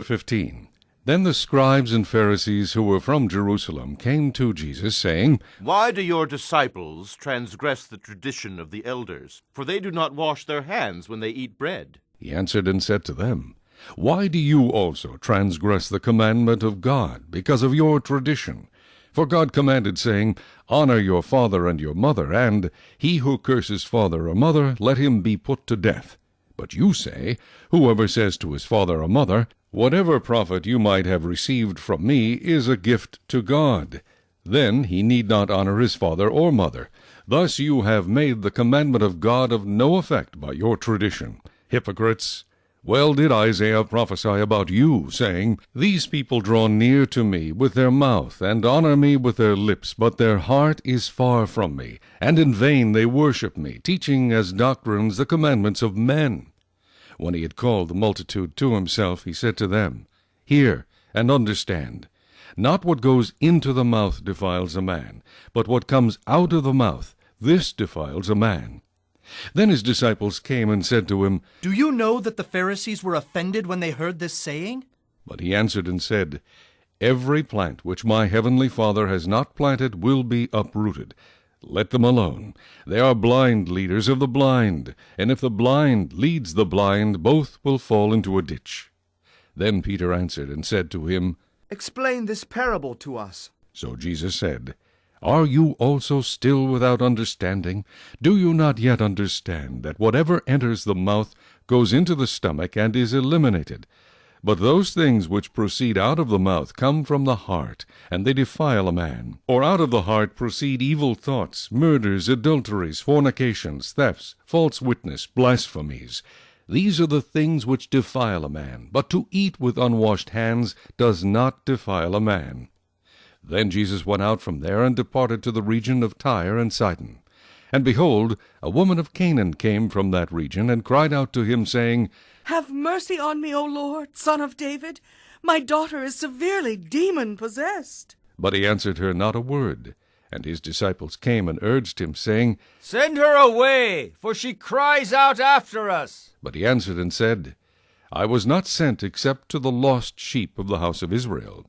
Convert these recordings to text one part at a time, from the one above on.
15. Then the scribes and Pharisees who were from Jerusalem came to Jesus, saying, Why do your disciples transgress the tradition of the elders? For they do not wash their hands when they eat bread. He answered and said to them, Why do you also transgress the commandment of God, because of your tradition? For God commanded, saying, Honor your father and your mother, and he who curses father or mother, let him be put to death. But you say, Whoever says to his father or mother, Whatever profit you might have received from me is a gift to God, then he need not honor his father or mother. Thus you have made the commandment of God of no effect by your tradition. Hypocrites! Well did Isaiah prophesy about you, saying, These people draw near to me with their mouth, and honor me with their lips, but their heart is far from me, and in vain they worship me, teaching as doctrines the commandments of men. When he had called the multitude to himself, he said to them, Hear and understand. Not what goes into the mouth defiles a man, but what comes out of the mouth, this defiles a man. Then his disciples came and said to him, Do you know that the Pharisees were offended when they heard this saying? But he answered and said, Every plant which my heavenly Father has not planted will be uprooted. Let them alone. They are blind leaders of the blind, and if the blind leads the blind, both will fall into a ditch. Then Peter answered and said to him, Explain this parable to us. So Jesus said, Are you also still without understanding? Do you not yet understand that whatever enters the mouth goes into the stomach and is eliminated? But those things which proceed out of the mouth come from the heart, and they defile a man. For out of the heart proceed evil thoughts, murders, adulteries, fornications, thefts, false witness, blasphemies. These are the things which defile a man, but to eat with unwashed hands does not defile a man. Then Jesus went out from there and departed to the region of Tyre and Sidon. And behold, a woman of Canaan came from that region, and cried out to him, saying, Have mercy on me, O Lord, Son of David. My daughter is severely demon-possessed. But he answered her not a word. And his disciples came and urged him, saying, Send her away, for she cries out after us. But he answered and said, I was not sent except to the lost sheep of the house of Israel.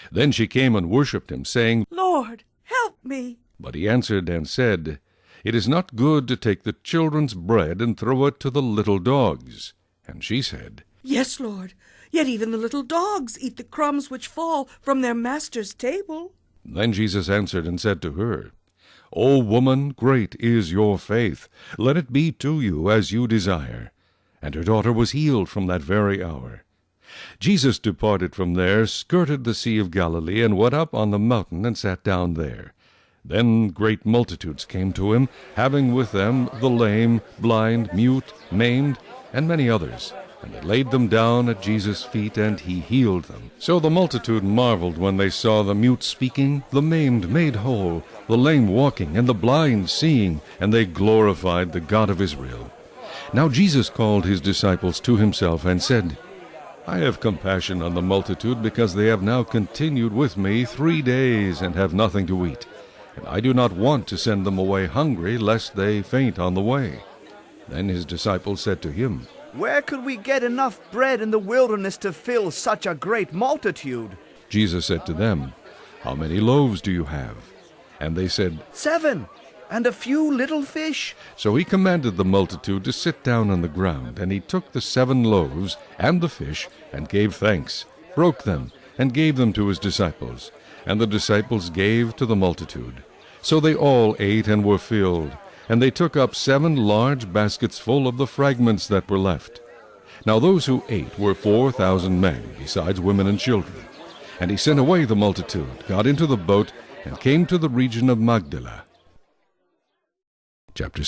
Then she came and worshipped him, saying, Lord, help me. But he answered and said, It is not good to take the children's bread and throw it to the little dogs. And she said, Yes, Lord, yet even the little dogs eat the crumbs which fall from their master's table. Then Jesus answered and said to her, O woman, great is your faith. Let it be to you as you desire. And her daughter was healed from that very hour. Jesus departed from there, skirted the Sea of Galilee, and went up on the mountain and sat down there. Then great multitudes came to him, having with them the lame, blind, mute, maimed, and many others. And they laid them down at Jesus' feet, and he healed them. So the multitude marveled when they saw the mute speaking, the maimed made whole, the lame walking, and the blind seeing, and they glorified the God of Israel. Now Jesus called his disciples to himself, and said, I have compassion on the multitude, because they have now continued with me 3 days, and have nothing to eat. And I do not want to send them away hungry, lest they faint on the way. Then his disciples said to him, Where could we get enough bread in the wilderness to fill such a great multitude? Jesus said to them, How many loaves do you have? And they said, 7, and a few little fish. So he commanded the multitude to sit down on the ground, and he took the 7 loaves and the fish, and gave thanks, broke them, and gave them to his disciples. And the disciples gave to the multitude. So they all ate and were filled, and they took up 7 large baskets full of the fragments that were left. Now those who ate were 4,000 men, besides women and children. And he sent away the multitude, got into the boat, and came to the region of Magdala. Chapter